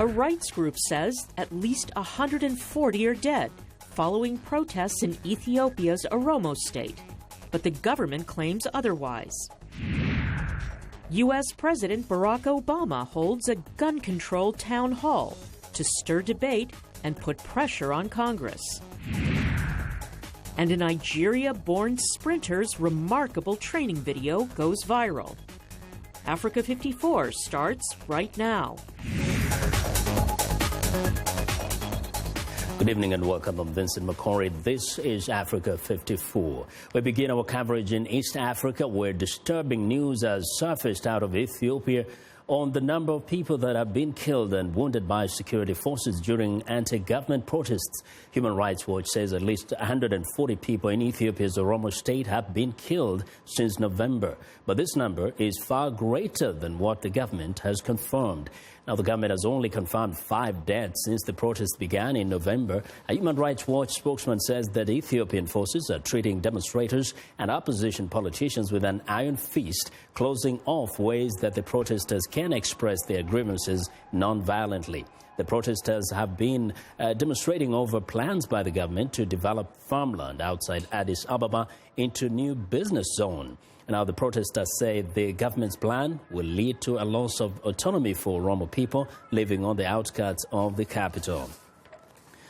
A rights group says at least 140 are dead following protests in Ethiopia's Oromo state, but the government claims otherwise. U.S. President Barack Obama holds a gun control town hall to stir debate and put pressure on Congress. And a Nigeria-born sprinter's remarkable training video goes viral. Africa 54 starts right now. Good evening and welcome. I'm Vincent Makori. This is Africa 54. We begin our coverage in East Africa, where disturbing news has surfaced out of Ethiopia on the number of people that have been killed and wounded by security forces during anti-government protests. Human Rights Watch says at least 140 people in Ethiopia's Oromo state have been killed since November. But this number is far greater than what the government has confirmed. Now, the government has only confirmed 5 deaths since the protests began in November. A Human Rights Watch spokesman says that Ethiopian forces are treating demonstrators and opposition politicians with an iron fist, closing off ways that the protesters can express their grievances non-violently. The protesters have been demonstrating over plans by the government to develop farmland outside Addis Ababa into new business zone. Now, the protesters say the government's plan will lead to a loss of autonomy for Oromo people living on the outskirts of the capital.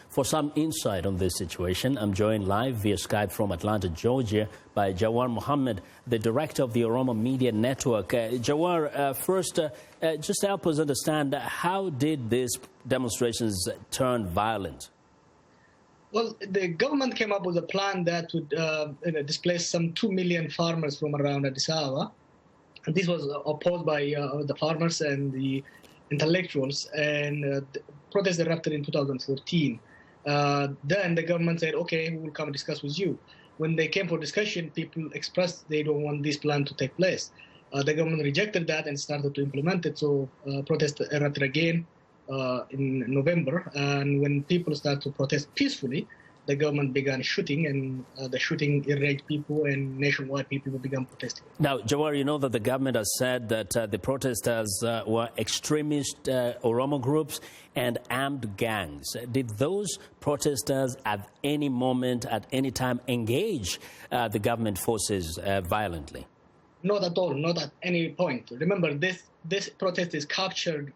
For some insight on this situation, I'm joined live via Skype from Atlanta, Georgia, by Jawar Mohammed, the director of the Oromo Media Network. Jawar, first, just help us understand, how did these demonstrations turn violent? Well, the government came up with a plan that would displace some 2 million farmers from around Addis Ababa. And this was opposed by the farmers and the intellectuals, and the protests erupted in 2014. Then the government said, okay, we will come and discuss with you. When they came for discussion, people expressed they don't want this plan to take place. The government rejected that and started to implement it, so protests erupted again in November. And when people started to protest peacefully, the government began shooting, and the shooting enraged people, and nationwide people began protesting. Now, Jawar, you know that the government has said that the protesters were extremist Oromo groups and armed gangs. Did those protesters at any moment, at any time, engage the government forces violently? Not at all, not at any point. Remember, this protest is captured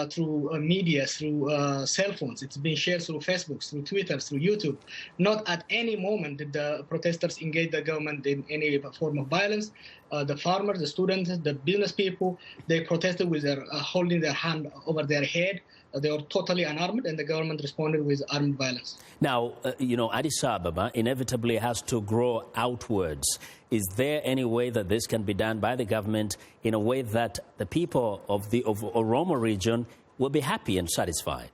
through media, through cell phones. It's been shared through Facebook, through Twitter, through YouTube. Not at any moment did the protesters engage the government in any form of violence. The farmers, the students, the business people, they protested with their holding their hand over their head. They were totally unarmed, and the government responded with armed violence. Now, Addis Ababa inevitably has to grow outwards. Is there any way that this can be done by the government in a way that the people of the Oromo region will be happy and satisfied?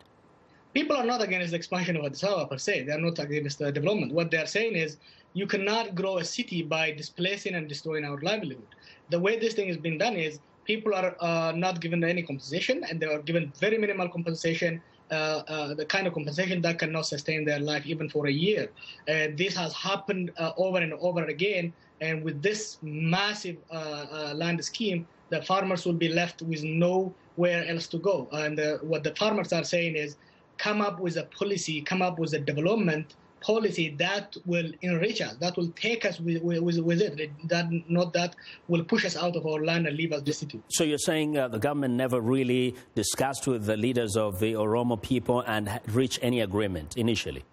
People are not against the expansion of Addis Ababa per se. They are not against the development. What they are saying is you cannot grow a city by displacing and destroying our livelihood. The way this thing has been done is people are not given any compensation, and they are given very minimal compensation, the kind of compensation that cannot sustain their life even for a year. This has happened over and over again, and with this massive land scheme, the farmers will be left with nowhere else to go. And what the farmers are saying is, come up with a policy, come up with a development policy that will enrich us, that will take us with it, that will push us out of our land and leave us destitute. So you're saying the government never really discussed with the leaders of the Oromo people and reached any agreement initially?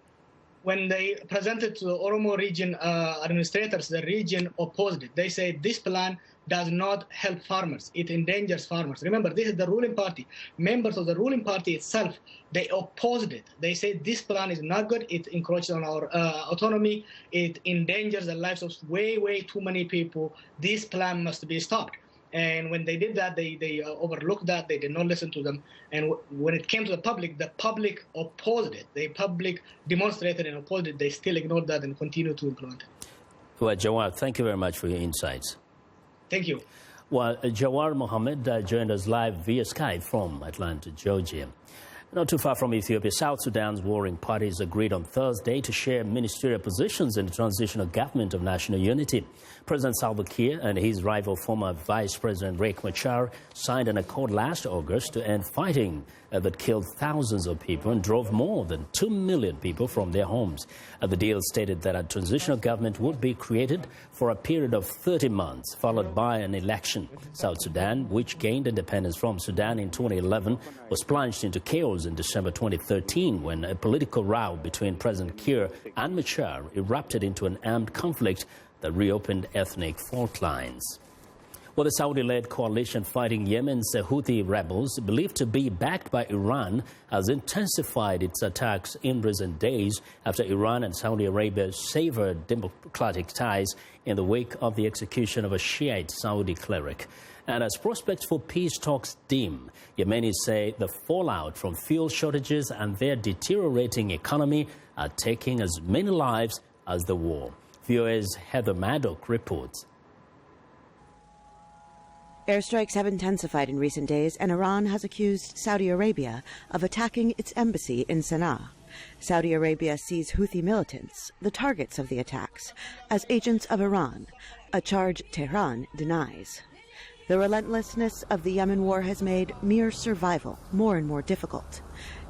When they presented to the Oromo region administrators, the region opposed it. They said this plan does not help farmers. It endangers farmers. Remember, this is the ruling party. Members of the ruling party itself, they opposed it. They said this plan is not good. It encroaches on our autonomy. It endangers the lives of way, way too many people. This plan must be stopped. And when they did that, they overlooked that. They did not listen to them. And when it came to the public opposed it. The public demonstrated and opposed it. They still ignored that and continued to implement it. Well, Jawar, thank you very much for your insights. Thank you. Well, Jawar Mohammed joined us live via Skype from Atlanta, Georgia. Not too far from Ethiopia, South Sudan's warring parties agreed on Thursday to share ministerial positions in the transitional government of national unity. President Salva Kiir and his rival former Vice President Riek Machar signed an accord last August to end fighting that killed thousands of people and drove more than 2 million people from their homes. The deal stated that a transitional government would be created for a period of 30 months, followed by an election. South Sudan, which gained independence from Sudan in 2011, was plunged into chaos in December 2013 when a political row between President Kiir and Machar erupted into an armed conflict that reopened ethnic fault lines. Well, the Saudi-led coalition fighting Yemen's Houthi rebels, believed to be backed by Iran, has intensified its attacks in recent days after Iran and Saudi Arabia severed diplomatic ties in the wake of the execution of a Shiite Saudi cleric. And as prospects for peace talks dim, Yemenis say the fallout from fuel shortages and their deteriorating economy are taking as many lives as the war. VOA's Heather Maddock reports. Airstrikes have intensified in recent days, and Iran has accused Saudi Arabia of attacking its embassy in Sana'a. Saudi Arabia sees Houthi militants, the targets of the attacks, as agents of Iran, a charge Tehran denies. The relentlessness of the Yemen war has made mere survival more and more difficult.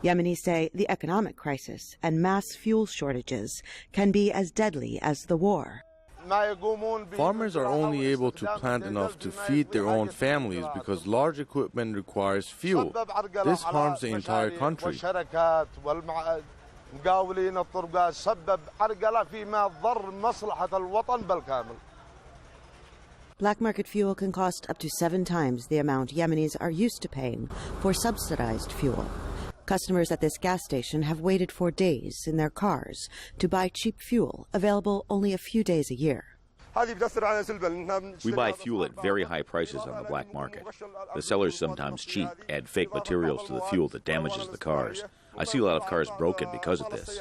Yemenis say the economic crisis and mass fuel shortages can be as deadly as the war. Farmers are only able to plant enough to feed their own families because large equipment requires fuel. This harms the entire country. Black market fuel can cost up to 7 times the amount Yemenis are used to paying for subsidized fuel. Customers at this gas station have waited for days in their cars to buy cheap fuel, available only a few days a year. We buy fuel at very high prices on the black market. The sellers sometimes cheat, add fake materials to the fuel that damages the cars. I see a lot of cars broken because of this.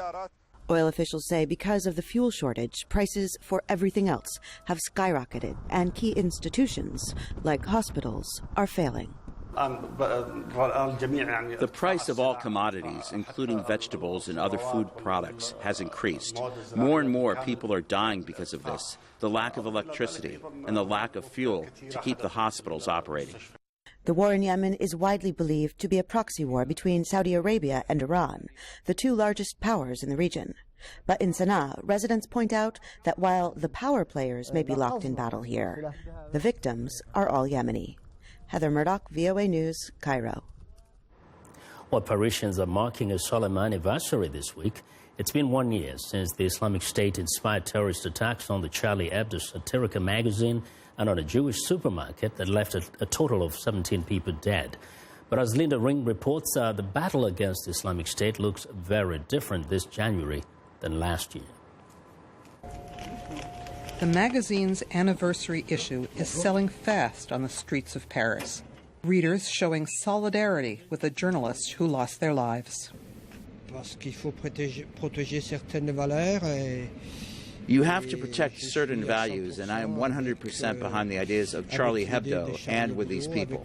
Oil officials say because of the fuel shortage, prices for everything else have skyrocketed, and key institutions, like hospitals, are failing. The price of all commodities, including vegetables and other food products, has increased. More and more people are dying because of this, the lack of electricity, and the lack of fuel to keep the hospitals operating. The war in Yemen is widely believed to be a proxy war between Saudi Arabia and Iran, the two largest powers in the region. But in Sana'a, residents point out that while the power players may be locked in battle here, the victims are all Yemeni. Heather Murdoch, VOA News, Cairo. Well, Parisians are marking a solemn anniversary this week. It's been 1 year since the Islamic State inspired terrorist attacks on the Charlie Hebdo satirical magazine and on a Jewish supermarket that left a total of 17 people dead. But as Linda Ring reports, the battle against the Islamic State looks very different this January than last year. The magazine's anniversary issue is selling fast on the streets of Paris. Readers showing solidarity with the journalists who lost their lives. You have to protect certain values, and I am 100% behind the ideas of Charlie Hebdo and with these people.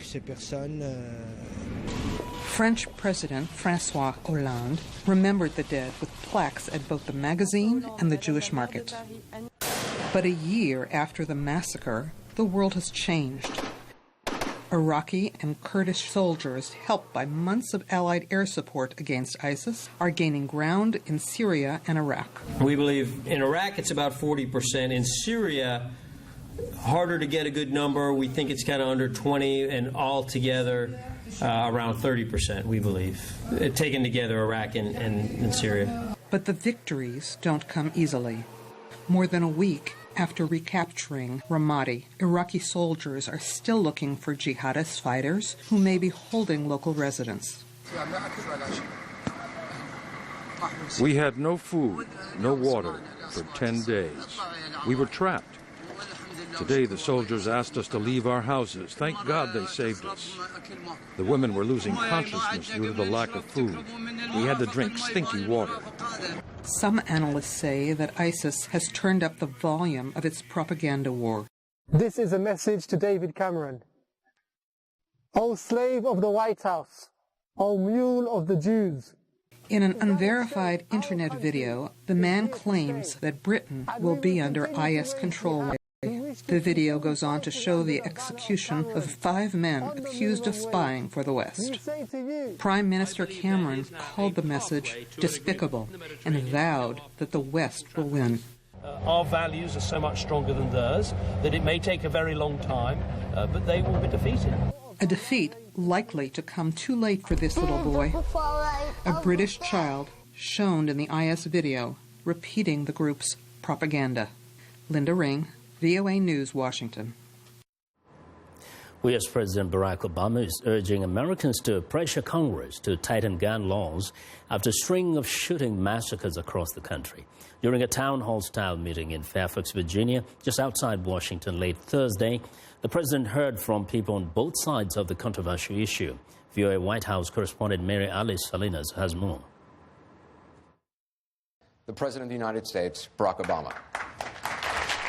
French President François Hollande remembered the dead with plaques at both the magazine and the Jewish market. But a year after the massacre, the world has changed. Iraqi and Kurdish soldiers, helped by months of Allied air support against ISIS, are gaining ground in Syria and Iraq. We believe in Iraq it's about 40%. In Syria, harder to get a good number. We think it's kind of under 20, and altogether around 30%, we believe, taken together, Iraq and Syria. But the victories don't come easily. More than a week after recapturing Ramadi, Iraqi soldiers are still looking for jihadist fighters who may be holding local residents. We had no food, no water for 10 days. We were trapped. Today the soldiers asked us to leave our houses. Thank God they saved us. The women were losing consciousness due to the lack of food. We had to drink stinky water. Some analysts say that ISIS has turned up the volume of its propaganda war. This is a message to David Cameron. O slave of the White House, O mule of the Jews. In an unverified internet video, the man claims that Britain will be under IS control. The video goes on to show the execution of 5 men accused of spying for the West. Prime Minister Cameron called the message despicable and vowed that the West will win. Our values are so much stronger than theirs that it may take a very long time, but they will be defeated. A defeat likely to come too late for this little boy, a British child shown in the IS video repeating the group's propaganda. Linda Ring, VOA News, Washington. U.S. President Barack Obama is urging Americans to pressure Congress to tighten gun laws after a string of shooting massacres across the country. During a town hall-style meeting in Fairfax, Virginia, just outside Washington late Thursday, the president heard from people on both sides of the controversial issue. VOA White House correspondent Mary Alice Salinas has more. The President of the United States, Barack Obama.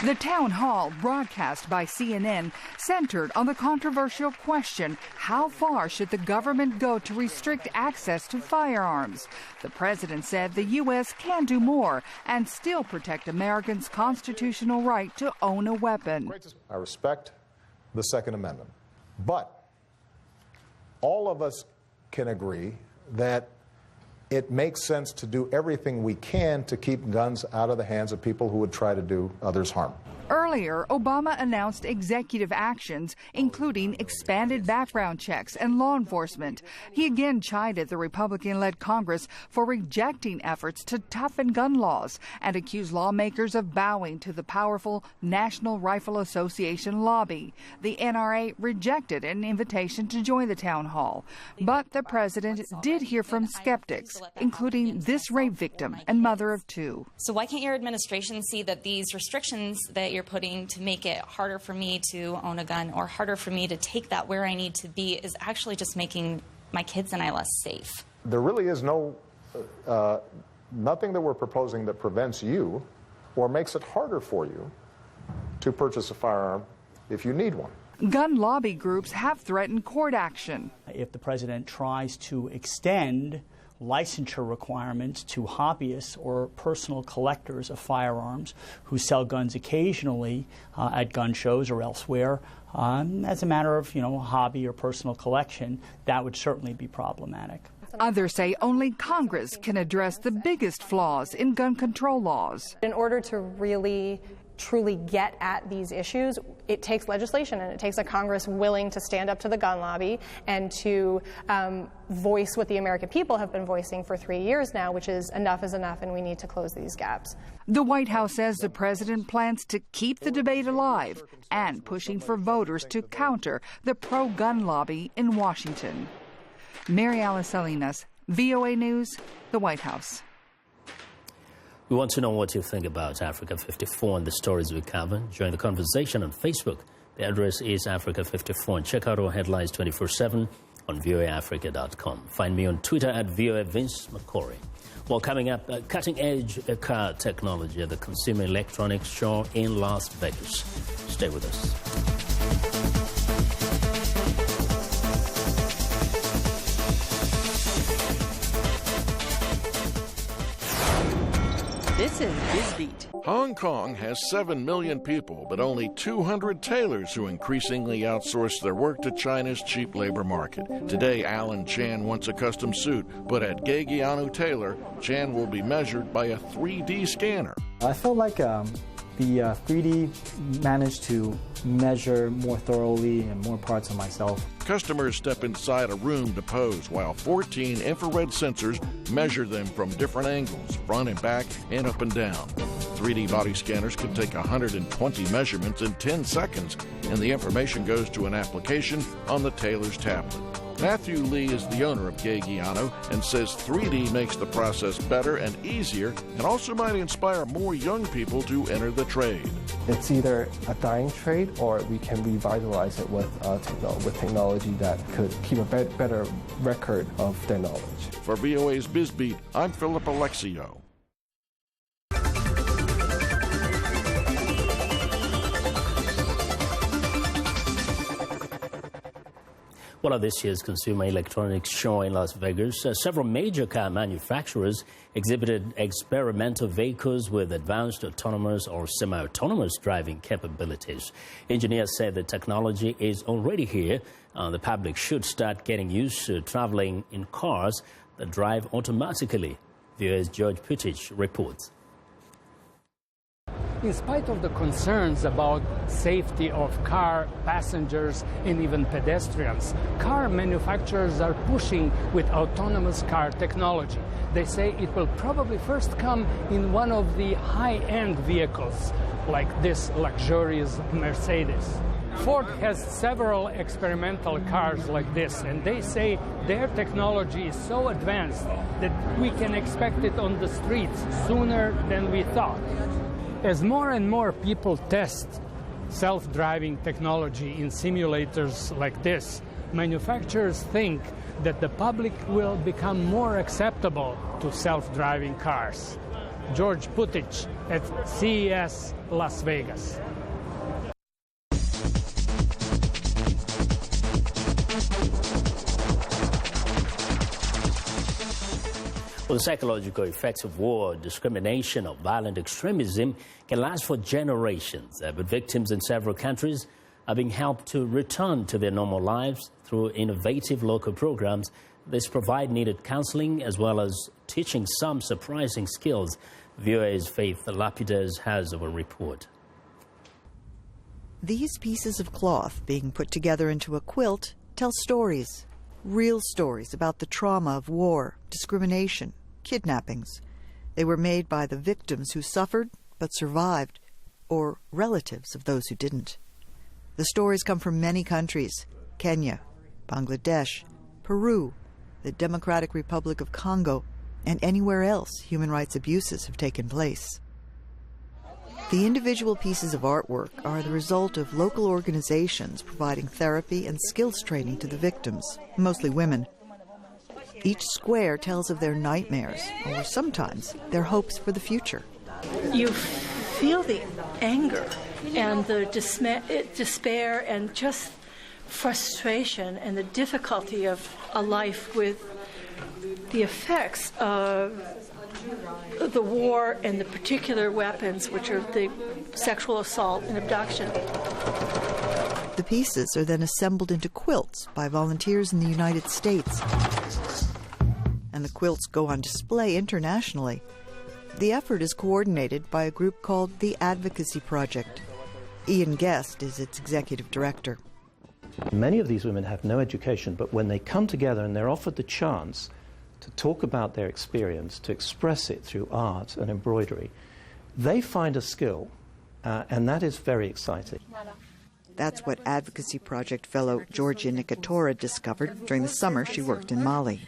The town hall, broadcast by CNN, centered on the controversial question, how far should the government go to restrict access to firearms? The president said the U.S. can do more and still protect Americans' constitutional right to own a weapon. I respect the Second Amendment, but all of us can agree that it makes sense to do everything we can to keep guns out of the hands of people who would try to do others harm. Earlier, Obama announced executive actions, including expanded background checks and law enforcement. He again chided the Republican-led Congress for rejecting efforts to toughen gun laws and accused lawmakers of bowing to the powerful National Rifle Association lobby. The NRA rejected an invitation to join the town hall. But the president did hear from skeptics, including this rape victim and mother of 2. So why can't your administration see that these restrictions that you're putting to make it harder for me to own a gun or harder for me to take that where I need to be is actually just making my kids and I less safe? There really is nothing that we're proposing that prevents you or makes it harder for you to purchase a firearm if you need one. Gun lobby groups have threatened court action. If the president tries to extend licensure requirements to hobbyists or personal collectors of firearms who sell guns occasionally at gun shows or elsewhere, as a matter of, hobby or personal collection, that would certainly be problematic. Others say only Congress can address the biggest flaws in gun control laws. In order to really truly get at these issues, it takes legislation and it takes a Congress willing to stand up to the gun lobby and to voice what the American people have been voicing for 3 years now, which is enough and we need to close these gaps. The White House says the president plans to keep the debate alive and pushing for voters to counter the pro-gun lobby in Washington. Mary Alice Salinas, VOA News, the White House. We want to know what you think about Africa 54 and the stories we cover. Join the conversation on Facebook. The address is Africa54 and check out our headlines 24/7 on voaafrica.com. Find me on Twitter at VOA Vincent Makori. Well, coming up, cutting-edge car technology at the Consumer Electronics Show in Las Vegas. Stay with us. This is BizBeat. Hong Kong has 7 million people, but only 200 tailors who increasingly outsource their work to China's cheap labor market. Today, Alan Chan wants a custom suit, but at Gegianu Tailor, Chan will be measured by a 3D scanner. I felt like the 3D managed to measure more thoroughly and more parts of myself. Customers step inside a room to pose while 14 infrared sensors measure them from different angles, front and back and up and down. 3D body scanners can take 120 measurements in 10 seconds, and the information goes to an application on the tailor's tablet. Matthew Lee is the owner of Gegiano and says 3D makes the process better and easier and also might inspire more young people to enter the trade. It's either a dying trade or we can revitalize it with technology that could keep a better record of their knowledge. For VOA's BizBeat, I'm Philip Alexio. Well, at this year's Consumer Electronics Show in Las Vegas, several major car manufacturers exhibited experimental vehicles with advanced autonomous or semi-autonomous driving capabilities. Engineers say the technology is already here. The public should start getting used to traveling in cars that drive automatically. VOA's George Puttich reports. In spite of the concerns about safety of car passengers and even pedestrians, car manufacturers are pushing with autonomous car technology. They say it will probably first come in one of the high-end vehicles, like this luxurious Mercedes. Ford has several experimental cars like this, and they say their technology is so advanced that we can expect it on the streets sooner than we thought. As more and more people test self-driving technology in simulators like this, manufacturers think that the public will become more acceptable to self-driving cars. George Puttich at CES Las Vegas. Well, the psychological effects of war, discrimination, or violent extremism can last for generations, but victims in several countries are being helped to return to their normal lives through innovative local programs. This provide needed counseling as well as teaching some surprising skills. VOA's Faith Lapidez has a report. These pieces of cloth being put together into a quilt tell stories, real stories about the trauma of war, discrimination, kidnappings. They were made by the victims who suffered but survived, or relatives of those who didn't. The stories come from many countries: Kenya, Bangladesh, Peru, the Democratic Republic of Congo, and anywhere else human rights abuses have taken place. The individual pieces of artwork are the result of local organizations providing therapy and skills training to the victims, mostly women. Each square tells of their nightmares, or sometimes their hopes for the future. You feel the anger and the despair and just frustration and the difficulty of a life with the effects of the war and the particular weapons, which are the sexual assault and abduction. The pieces are then assembled into quilts by volunteers in the United States. And the quilts go on display internationally. The effort is coordinated by a group called the Advocacy Project. Ian Guest is its executive director. Many of these women have no education, but when they come together and they're offered the chance to talk about their experience, to express it through art and embroidery, they find a skill, and that is very exciting. That's what Advocacy Project fellow Georgia Nicotora discovered during the summer she worked in Mali.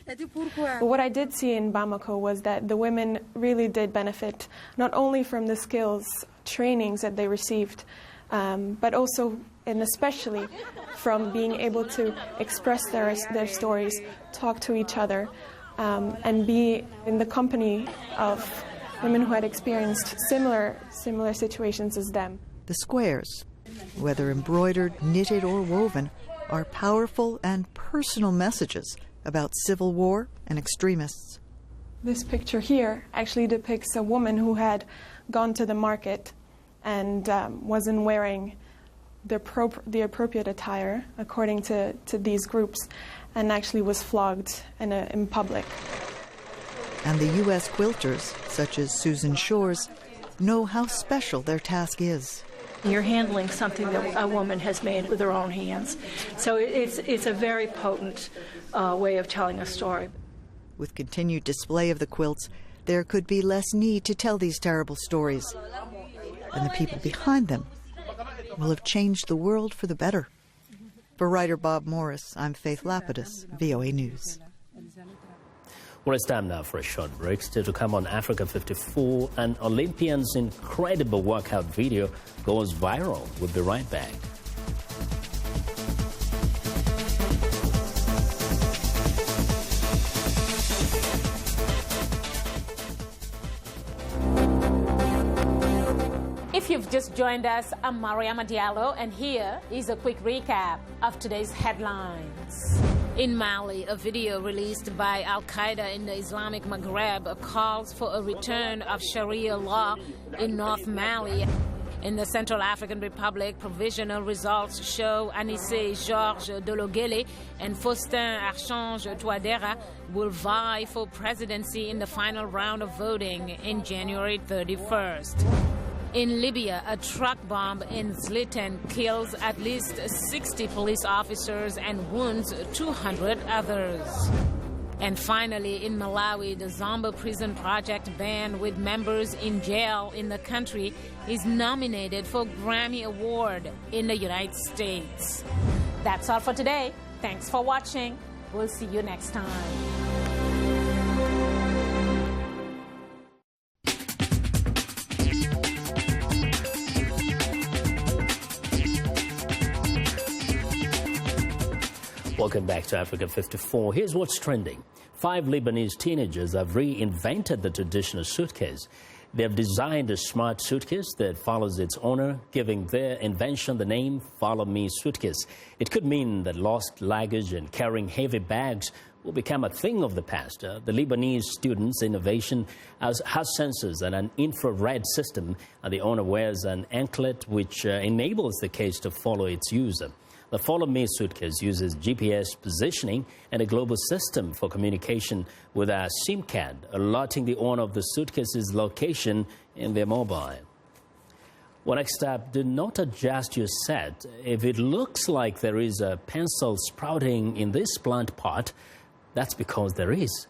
What I did see in Bamako was that the women really did benefit not only from the skills trainings that they received, but also and especially from being able to express their stories, talk to each other, and be in the company of women who had experienced similar situations as them. The squares, whether embroidered, knitted, or woven, are powerful and personal messages about civil war and extremists. This picture here actually depicts a woman who had gone to the market and wasn't wearing the appropriate attire according to these groups, and actually was flogged in public. And the U.S. quilters, such as Susan Shores, know how special their task is. You're handling something that a woman has made with her own hands. So it's a very potent way of telling a story. With continued display of the quilts, there could be less need to tell these terrible stories. And the people behind them will have changed the world for the better. For writer Bob Morris, I'm Faith Lapidez, VOA News. Well, it's time now for a short break. Still to come on Africa 54, an Olympian's incredible workout video goes viral. We'll be right back. If you've just joined us, I'm Mariama Diallo, and here is a quick recap of today's headlines. In Mali, a video released by al-Qaeda in the Islamic Maghreb calls for a return of Sharia law in North Mali. In the Central African Republic, provisional results show Anissé Georges Dologele and Faustin Archange Touadéra will vie for presidency in the final round of voting in January 31st. In Libya, a truck bomb in Zliten kills at least 60 police officers and wounds 200 others. And finally, in Malawi, the Zomba Prison Project band with members in jail in the country is nominated for Grammy Award in the United States. That's all for today. Thanks for watching. We'll see you next time. Welcome back to Africa 54. Here's what's trending. 5 Lebanese teenagers have reinvented the traditional suitcase. They have designed a smart suitcase that follows its owner, giving their invention the name Follow Me Suitcase. It could mean that lost luggage and carrying heavy bags will become a thing of the past. The Lebanese students' innovation has sensors and an infrared system. The owner wears an anklet which enables the case to follow its user. The Follow Me suitcase uses GPS positioning and a global system for communication with a SIM card, alerting the owner of the suitcase's location in their mobile. Well, next up, do not adjust your set. If it looks like there is a pencil sprouting in this plant pot, that's because there is.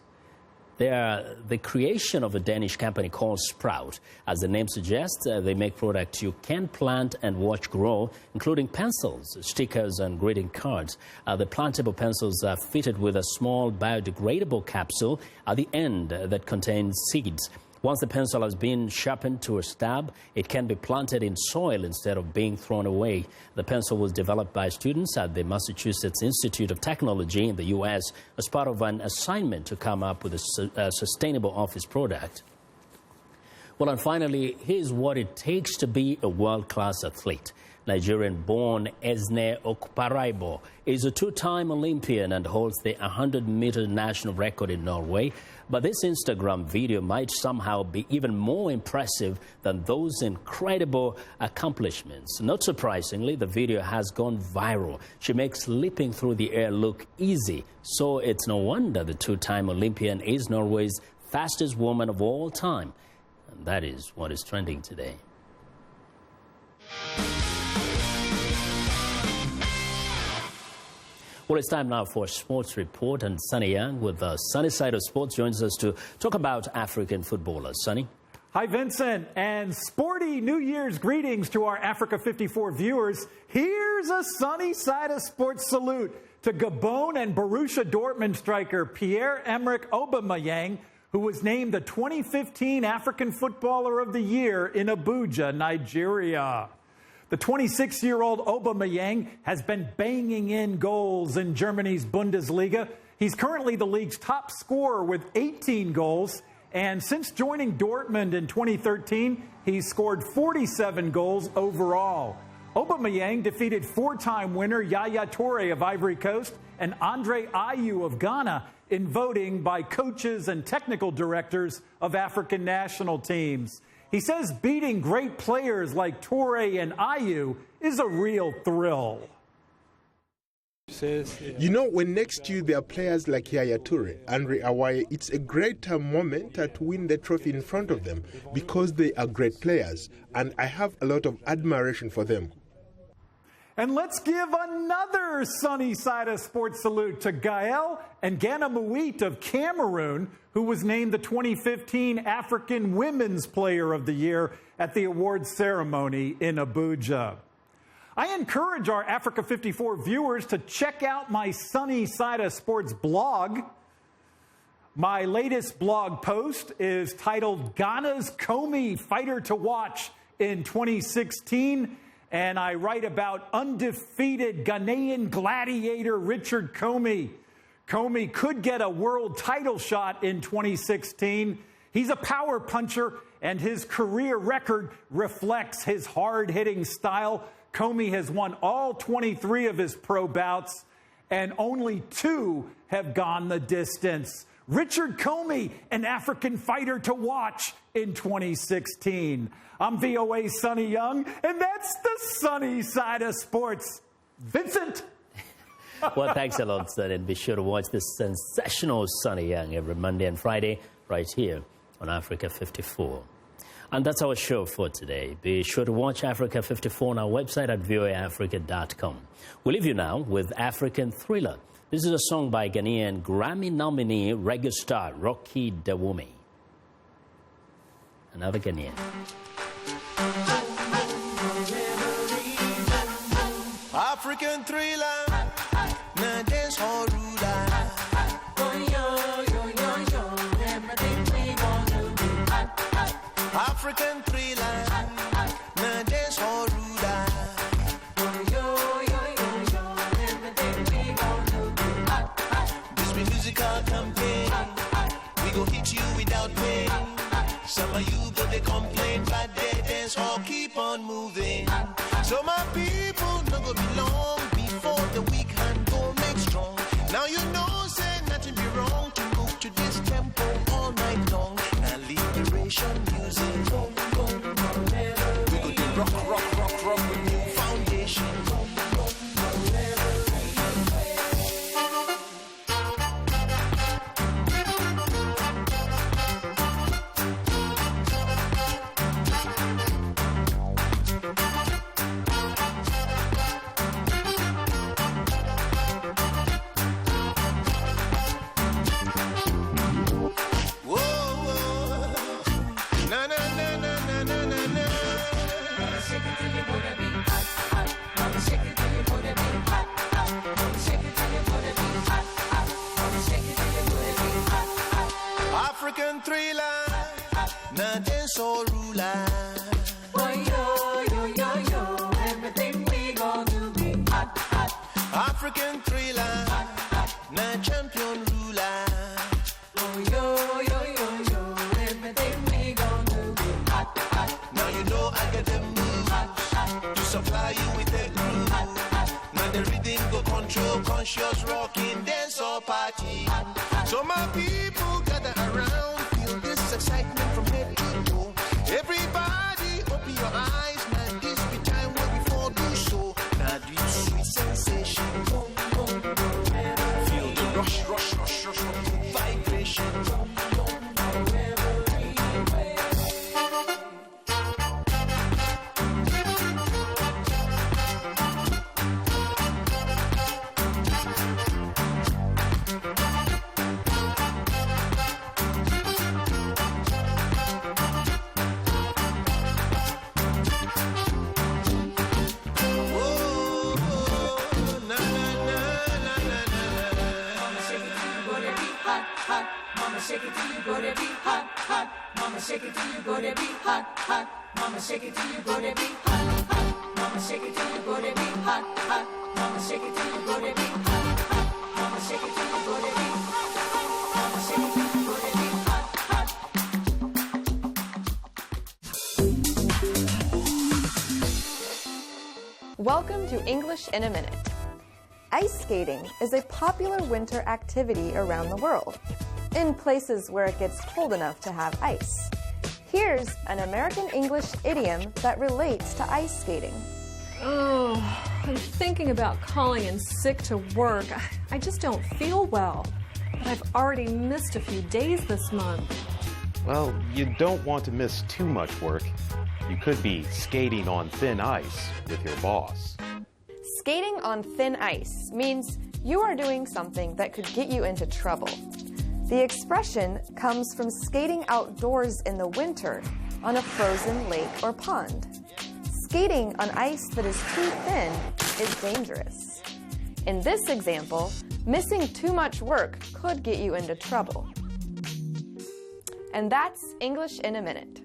They are the creation of a Danish company called Sprout. As the name suggests, they make products you can plant and watch grow, including pencils, stickers, and greeting cards. The plantable pencils are fitted with a small biodegradable capsule at the end that contains seeds. Once the pencil has been sharpened to a stab, it can be planted in soil instead of being thrown away. The pencil was developed by students at the Massachusetts Institute of Technology in the U.S. as part of an assignment to come up with a sustainable office product. Well, and finally, here's what it takes to be a world-class athlete. Nigerian-born Esne Okparaibo is a 2-time Olympian and holds the 100-meter national record in Norway. But this Instagram video might somehow be even more impressive than those incredible accomplishments. Not surprisingly, the video has gone viral. She makes leaping through the air look easy. So it's no wonder the 2-time Olympian is Norway's fastest woman of all time. And that is what is trending today. Well, it's time now for a sports report, and Sunny Young with the sunny side of sports joins us to talk about African footballers. Sunny? Hi, Vincent, and sporty New Year's greetings to our Africa 54 viewers. Here's a sunny side of sports salute to Gabon and Borussia Dortmund striker Pierre-Emerick Aubameyang, who was named the 2015 African Footballer of the Year in Abuja, Nigeria. The 26-year-old Aubameyang has been banging in goals in Germany's Bundesliga. He's currently the league's top scorer with 18 goals. And since joining Dortmund in 2013, he's scored 47 goals overall. Aubameyang defeated 4-time winner Yaya Toure of Ivory Coast and Andre Ayew of Ghana in voting by coaches and technical directors of African national teams. He says beating great players like Toure and Ayew is a real thrill. You know, when next to you there are players like Yaya Toure, Andre Ayew, it's a greater moment to win the trophy in front of them because they are great players, and I have a lot of admiration for them. And let's give another sunny side of sports salute to Gael and Ganamuit of Cameroon, who was named the 2015 African Women's Player of the Year at the awards ceremony in Abuja. I encourage our Africa 54 viewers to check out my Sunny Side of Sports blog. My latest blog post is titled Ghana's Comey Fighter to Watch in 2016. And I write about undefeated Ghanaian gladiator Richard Comey. Comey could get a world title shot in 2016. He's a power puncher, and his career record reflects his hard-hitting style. Comey has won all 23 of his pro bouts, and only 2 have gone the distance. Richard Comey, an African fighter to watch in 2016. I'm VOA's Sonny Young, and that's the sunny side of sports. Vincent? Well, thanks a lot, Sonny, and be sure to watch this sensational Sonny Young every Monday and Friday right here on Africa 54. And that's our show for today. Be sure to watch Africa 54 on our website at voaafrica.com. We'll leave you now with African Thriller. This is a song by Ghanaian Grammy nominee reggae star Rocky Dawumi. Another Ghanaian. African Thriller, na dance hall ruler. African Thriller, na dance hall ruler. This be musical campaign, we go hit you without pain. Some of you go they complain, but they dance hall keep on moving. So my people no go be long before the weak hand go make strong. Now you know say nothing be wrong to move to this tempo all night long. Now liberation music. We go do rock with new foundation. African Thriller, na dance all ruler. Everything we gon' do be hot, hot. African Thriller, na champion ruler. Everything we gon' do be hot, hot. Now you know I get them moves to supply you with the groove. Now the rhythm go control conscious rocking dance or party. So my people gather around, feel this excitement from head to toe. Everybody open your eyes, now this be time where we fall do so. Now this sweet sensation, feel the rush, vibration. shake it till you go to be hot, hot. Mama, shake it till you go to be hot, hot. Mama, shake it till you go to be hot, hot. Mama, shake it till you go to be hot, hot. Mama, shake it till you go to be hot, hot. Mama, shake it till you go to be hot, hot. Mama, shake it till you go to be hot, hot. Welcome to English in a Minute. Ice skating is a popular winter activity around the world, in places where it gets cold enough to have ice. Here's an American English idiom that relates to ice skating. Oh, I'm thinking about calling in sick to work. I just don't feel well. But I've already missed a few days this month. Well, you don't want to miss too much work. You could be skating on thin ice with your boss. Skating on thin ice means you are doing something that could get you into trouble. The expression comes from skating outdoors in the winter on a frozen lake or pond. Skating on ice that is too thin is dangerous. In this example, missing too much work could get you into trouble. And that's English in a Minute.